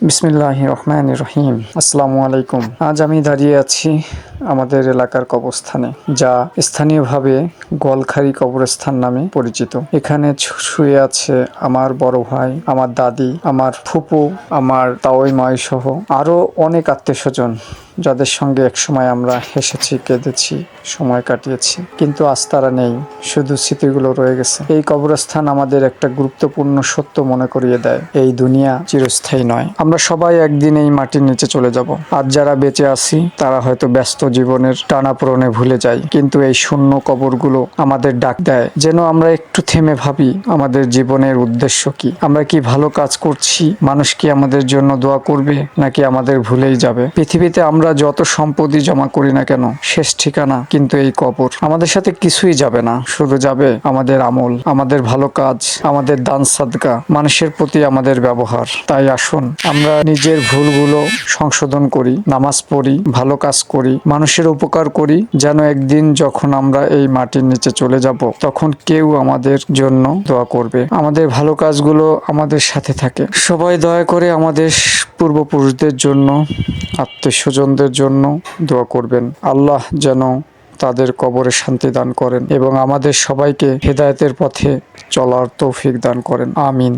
বিসমিল্লাহির রহমানির রহিম। আসসালামু আলাইকুম। আজ আমি দাঁড়িয়ে আছি আমাদের এলাকার কবরস্থানে, যা স্থানীয়ভাবে গোয়ালখালী কবরস্থান নামে পরিচিত। এখানে শুয়ে আছে আমার বড় ভাই, আমার দাদি, আমার ফুপু, আমার তাওই মাই সহ আরো অনেক আত্মীয়স্বজন, যাদের সঙ্গে একসময় আমরা হেসেছি, কেঁদেছি, সময় কাটিয়েছি। কিন্তু আজ তারা নেই, শুধু স্মৃতিগুলো রয়ে গেছে। এই কবরস্থান আমাদের একটা গুরুত্বপূর্ণ সত্য মনে করিয়ে দেয়, এই দুনিয়া চিরস্থায়ী নয়। আমরা সবাই একদিন এই মাটির নিচে চলে যাব। আজ যারা বেঁচে আছি তারা হয়তো ব্যস্ত জীবনের টানাপোড়েনে ভুলে যায়, কিন্তু এই শূন্য কবরগুলো আমাদের ডাক দেয়, যেন আমরা একটু থেমে ভাবি আমাদের জীবনের উদ্দেশ্য কি। আমরা কি ভালো কাজ করছি? মানুষ কি আমাদের জন্য দোয়া করবে, নাকি আমাদের ভুলেই যাবে? পৃথিবীতে আমরা যত সম্পত্তি জমা করি না কেন, শেষ ঠিকানা কিন্তু এই কবর। আমাদের সাথে কিছুই যাবে না, শুধু যাবে আমাদের আমল, আমাদের ভালো কাজ, আমাদের দান সাদকা, মানুষের প্রতি আমাদের ব্যবহার। তাই আসুন আমরা নিজের ভুলগুলো সংশোধন করি, নামাজ পড়ি, ভালো কাজ করি, মানুষের উপকার করি, যেন একদিন যখন আমরা এই মাটির নিচে চলে যাব তখন কেউ আমাদের জন্য দোয়া করবে, আমাদের ভালো কাজগুলো আমাদের সাথে থাকে। সবাই দয়া করে আমাদের পূর্বপুরুষদের জন্য, আত্মীয়স্বজনদের জন্য দোয়া করবেন। আল্লাহ যেন তাদের কবরে শান্তি দান করেন এবং আমাদের সবাইকে হেদায়েতের পথে চলার তৌফিক দান করেন। আমিন।